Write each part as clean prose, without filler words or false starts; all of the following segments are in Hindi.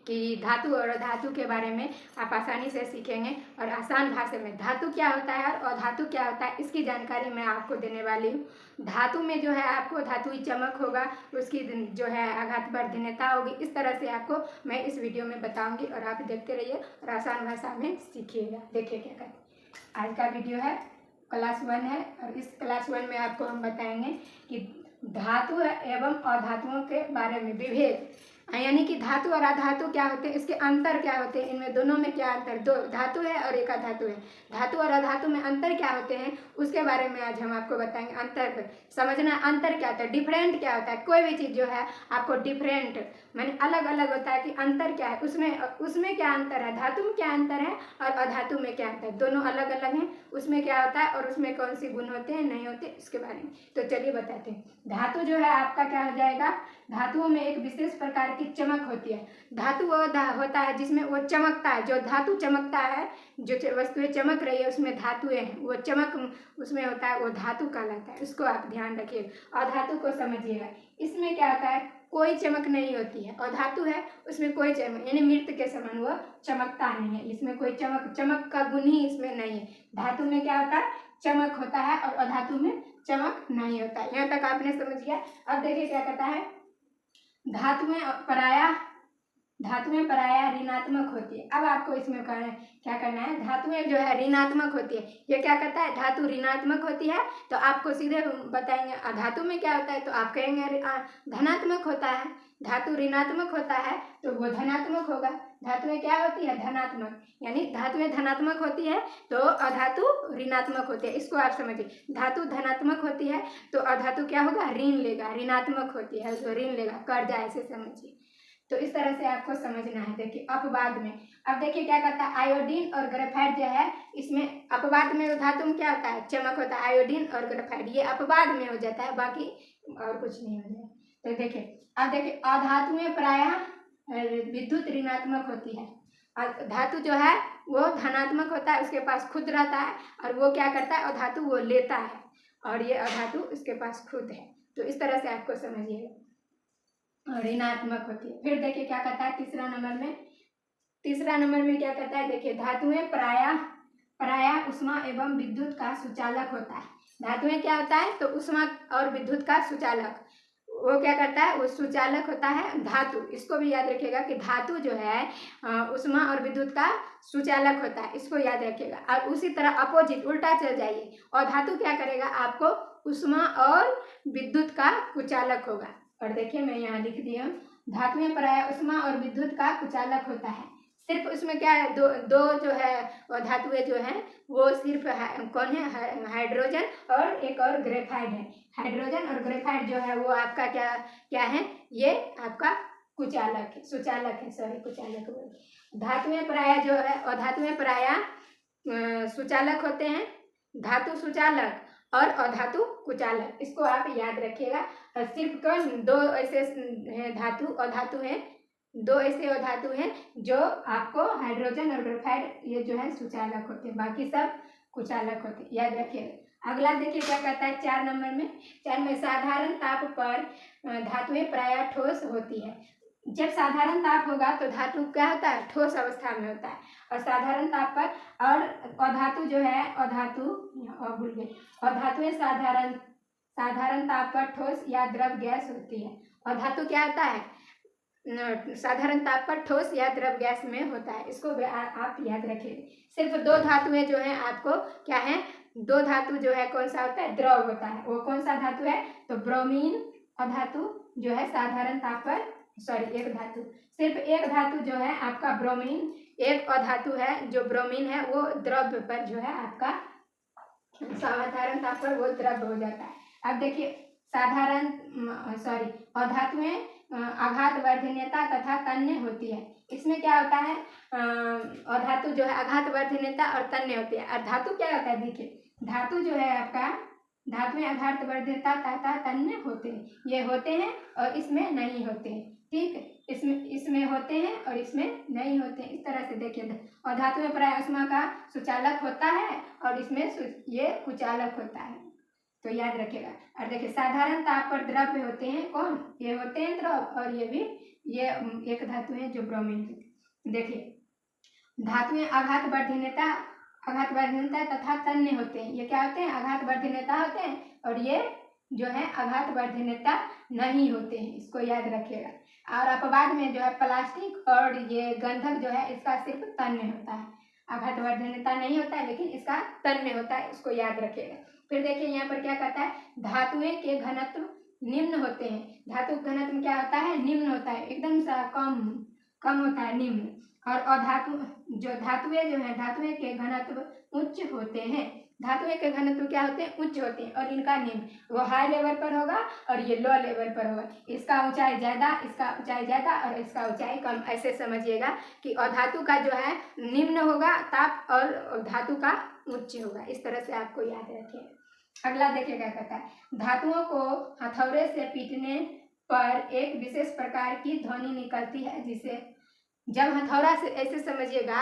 कि धातु और अधातु के बारे में आप आसानी से सीखेंगे और आसान भाषा में धातु क्या होता है और अधातु क्या होता है इसकी जानकारी मैं आपको देने वाली हूँ। धातु में जो है आपको धातुई चमक होगा, उसकी जो है आघात वर्धनीयता होगी। इस तरह से आपको मैं इस वीडियो में बताऊंगी और आप देखते रहिए और आसान भाषा में सीखिएगा। देखिए क्या करते। आज का वीडियो है क्लास 1 है और इस क्लास 1 में आपको हम बताएंगे कि धातु एवं अधातुओं के बारे में विभेद, यानी कि धातु और अधातु क्या होते हैं, इसके अंतर क्या होते हैं, इनमें दोनों में क्या अंतर, दो धातु है और एक अधातु है, धातु और अधातु में अंतर क्या होते हैं उसके बारे में आज हम आपको बताएंगे। अंतर समझना, अंतर क्या होता है, डिफरेंट क्या होता है। कोई भी चीज़ जो है आपको डिफरेंट माने अलग अलग होता है कि अंतर क्या है, उसमें क्या अंतर है, धातु में क्या अंतर है और अधातु में क्या अंतर है, दोनों अलग अलग हैं। उसमें क्या होता है और उसमें कौन सी गुण होते हैं नहीं होते इसके बारे में तो चलिए बताते हैं। धातु जो है आपका क्या हो जाएगा, धातुओं में एक विशेष प्रकार की चमक होती है। धातु वो होता है जिसमें वो चमकता है, जो धातु चमकता है, जो वस्तुएं चमक रही है उसमें धातुएं हैं, वो चमक उसमें होता है, वो धातु कहलाता है। इसको आप ध्यान रखिएगा। अधातु को समझिएगा, इसमें क्या होता है कोई चमक नहीं होती है। और धातु है उसमें कोई चमक, यानी मृत के समान वो चमकता नहीं है, इसमें कोई चमक का गुण ही इसमें नहीं है। धातु में क्या होता है चमक होता है और अधातु में चमक नहीं होता है। यहाँ तक आपने समझ गया। अब देखिए क्या कहता है, धातु में पराया ऋणात्मक होती है। अब आपको इसमें क्या करना है, धातुएं जो है ऋणात्मक होती है। ये क्या कहता है धातु ऋणात्मक होती है तो आपको सीधे बताएंगे अधातु में क्या होता है तो आप कहेंगे धनात्मक होता है। धातु ऋणात्मक होता है तो वो धनात्मक होगा। धातुएं क्या होती है धनात्मक, यानी धातुएं धनात्मक होती है तो अधातु ऋणात्मक होती है। इसको आप समझिए, धातु धनात्मक होती है तो अधातु क्या होगा ऋण लेगा, ऋणात्मक होती है तो ऋण लेगा, कर्जा, ऐसे समझिए। तो इस तरह से आपको समझना है। देखिए अपवाद में, अब देखिए क्या कहता है, आयोडीन और ग्रेफाइट जो है इसमें अपवाद में धातु में क्या होता है चमक होता है। आयोडीन और ग्रेफाइट ये अपवाद में हो जाता है, बाकी और कुछ नहीं हो जाता। तो देखिए अब देखिए अधातु में प्रायः विद्युत ऋणात्मक होती है। धातु जो है वो धनात्मक होता है, उसके पास खुद रहता है और वो क्या करता है अधातु वो लेता है और ये अधातु उसके पास खुद है। तो इस तरह से आपको समझिएगा ऋणात्मक होती है। फिर देखिए क्या कहता है तीसरा नंबर में क्या कहता है, देखिए धातुएं प्रायः ऊष्मा एवं विद्युत का सुचालक होता है। धातुएं क्या होता है तो ऊष्मा और विद्युत का सुचालक, वो क्या करता है वो सुचालक होता है धातु। इसको भी याद रखिएगा कि धातु जो है ऊष्मा और विद्युत का सुचालक होता है, इसको याद रखिएगा। और उसी तरह अपोजिट उल्टा चल जाइए, और धातु क्या करेगा आपको ऊष्मा और विद्युत का कुचालक होगा। और देखिए मैं यहाँ लिख दी हूँ, धातुएं प्रायः ऊष्मा और विद्युत का कुचालक होता है। सिर्फ उसमें क्या है दो जो है धातुएं जो हैं वो सिर्फ कौन है हाइड्रोजन और एक और ग्रेफाइट है। हाइड्रोजन और ग्रेफाइट जो है वो आपका क्या है, ये आपका कुचालक है, सुचालक है, सॉरी कुचालक बोल। धातुएं प्रायः जो है और धातुएं प्रायः सुचालक होते हैं, धातु सुचालक और अधातु कुचालक, इसको आप याद रखिएगा। सिर्फ कौन दो ऐसे धातु अधातु हैं, दो ऐसे अधातु हैं जो आपको हाइड्रोजन और ग्रेफाइट ये जो है सुचालक होते हैं, बाकी सब कुचालक होते हैं, याद रखिएगा। अगला देखिए क्या कहता है 4 नंबर में साधारण ताप पर धातुएं प्रायः ठोस होती है। जब साधारण ताप होगा तो धातु क्या होता है ठोस अवस्था में होता है, और साधारण ताप पर और अधातु जो है अधातुएं साधारण ताप पर ठोस या द्रव गैस होती है। और धातु क्या होता है साधारण ताप पर ठोस या द्रव गैस में होता है, इसको आप याद रखिए। सिर्फ दो धातुएं जो हैं आपको क्या है, दो धातु जो है कौन सा होता है द्रव होता है, वो कौन सा धातु है तो ब्रोमीन अधातु जो है साधारण ताप पर, सॉरी एक धातु, सिर्फ एक धातु जो है आपका ब्रोमीन, एक अधातु है जो ब्रोमीन है वो द्रव पर जो है आपका साधारण ताप पर वो द्रव हो जाता है। अब देखिए अधातुएं आघात वर्धनीयता तथा तन्य होती है। इसमें क्या होता है अधातु जो है आघात वर्धनीयता और तन्य होती है। और धातु क्या होता है देखिए, धातु जो है आपका धातुएं आघात वर्धनीयता तथा तन्य होते हैं, ये होते हैं और इसमें नहीं होते हैं, ठीक है, इसमें होते हैं और इसमें नहीं होते हैं। इस तरह से देखिए और धातुएं प्रायः ऊष्मा का सुचालक होता है और इसमें ये कुचालक होता है, तो याद रखिएगा। और देखिए साधारण ताप पर द्रव्य होते हैं कौन, ये होते हैं द्रव और ये भी ये एक धातु है जो ब्रोमीन है। देखिए धातुएं आघात वर्धनीयता तथा तन्य होते हैं। ये क्या होते हैं? आघात वर्धनीयता होते हैं, और ये जो है आघात वर्धनीयता नहीं होते हैं, इसको याद रखिएगा। और अपवाद में जो है प्लास्टिक और ये गंधक जो है इसका सिर्फ तन्य होता है, आघात वर्धनीयता नहीं होता है लेकिन इसका तन्य होता है, इसको याद रखिएगा। फिर देखिए यहाँ पर क्या कहता है, धातुएं के घनत्व निम्न होते हैं। धातु का घनत्व क्या होता है? निम्न होता है, एकदम सा कम होता है, निम्न। और धातुएं जो है धातुएं के घनत्व उच्च होते हैं। धातुएं के घनत्व क्या होते हैं? उच्च होते हैं, और इनका निम्न, वो हाई लेवल पर होगा और ये लो लेवल पर होगा। इसका ऊंचाई ज्यादा, इसका ऊंचाई ज्यादा और इसका ऊंचाई कम, ऐसे समझिएगा कि अधातु का जो है निम्न होगा ताप और धातु का उच्च होगा। इस तरह से आपको याद रखिए। अगला देखिए क्या कहता है, धातुओं को हथौड़े से पीटने पर एक विशेष प्रकार की ध्वनि निकलती है, जिसे जब हथौड़ा से ऐसे समझिएगा,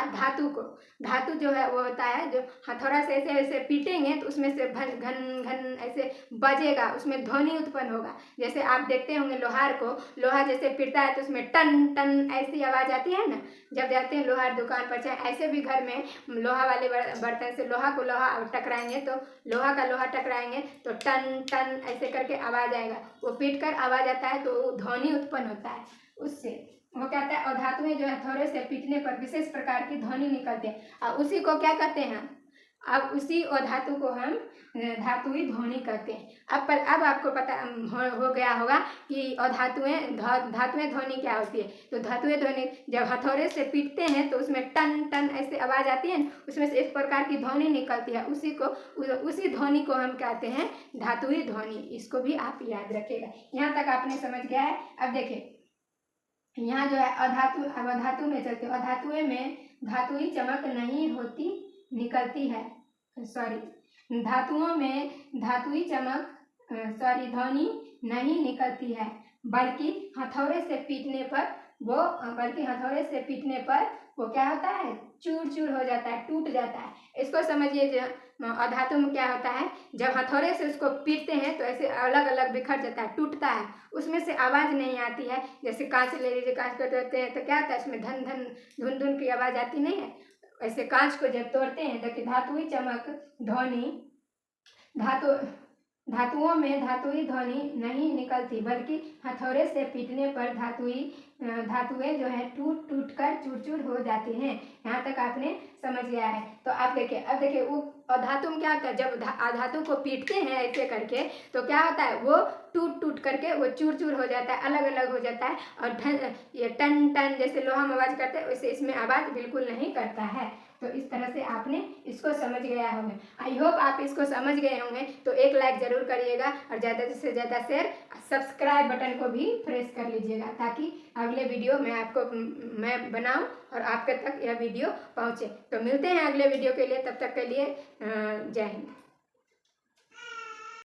धातु जो है वो होता है, जो हथौड़ा से ऐसे ऐसे पीटेंगे तो उसमें से घन घन ऐसे बजेगा, उसमें ध्वनि उत्पन्न होगा। जैसे आप देखते होंगे लोहार को, लोहा जैसे पीटता है तो उसमें टन टन ऐसी आवाज़ आती है ना, जब जाते हैं लोहार दुकान पर, चाहे ऐसे भी घर में लोहा वाले बर्तन से लोहा को लोहा टकराएंगे तो लोहा का लोहा टकराएंगे तो टन टन ऐसे करके आवाज़ आएगा, वो पीट कर आवाज़ आता है तो ध्वनि उत्पन्न होता है उससे। वो कहता है अधातुएं जो है हथौड़े से पीटने पर विशेष प्रकार की ध्वनि निकलती है, और उसी को क्या कहते हैं? अब उसी अधातु को हम धातुई ध्वनि कहते हैं। अब आपको पता हो गया होगा कि धातुएं ध्वनि क्या होती है। तो धातुएं ध्वनि जब हथौड़े से पीटते हैं तो उसमें टन टन ऐसे आवाज़ आती है, उसमें से एक प्रकार की ध्वनि निकलती है, उसी ध्वनि को हम कहते हैं धातुई ध्वनि। इसको भी आप याद रखिएगा। यहाँ तक आपने समझ गया है। अब देखिए यहाँ जो है अधातु में चलते, अधातुएं में धातुई चमक नहीं होती, निकलती है, धातुओं में धातुई ध्वनि नहीं निकलती है, बल्कि हथौड़े से पीटने पर वो क्या होता है? चूर चूर हो जाता है, टूट जाता है। इसको समझिए, अधातु में क्या होता है, जब हथौड़े से उसको पीटते हैं तो ऐसे अलग अलग बिखर जाता है, टूटता है, उसमें से आवाज़ नहीं आती है। जैसे कांच ले लीजिए, कांच को तोड़ते हैं तो क्या होता है, उसमें धन धन धुन धुन की आवाज़ आती नहीं है। ऐसे कांच को जब तोड़ते हैं, देखिए धातुई चमक ध्वनि, धातुओं में धातुई ध्वनि नहीं निकलती, बल्कि हथौड़े से पीटने पर धातुएं जो है टूट टूट कर चूर चूर हो जाती हैं। यहाँ तक आपने समझ गया है। तो आप देखिए, अब देखिए वो अधातु में क्या होता है, जब अधातु को पीटते हैं ऐसे करके तो क्या होता है, वो टूट टूट करके वो चूर चूर हो जाता है, अलग अलग हो जाता है, और ये टन टन जैसे लोहा में आवाज़ करते हैं वैसे इसमें आवाज़ बिल्कुल नहीं करता है। तो इस तरह से आपने इसको समझ गया होंगे। आई होप आप इसको समझ गए होंगे। तो एक लाइक ज़रूर करिएगा और ज़्यादा से ज़्यादा शेयर, सब्सक्राइब बटन को भी प्रेस कर लीजिएगा, ताकि अगले वीडियो मैं बनाऊं और आपके तक यह वीडियो पहुंचे। तो मिलते हैं अगले वीडियो के लिए, तब तक के लिए जय हिंद।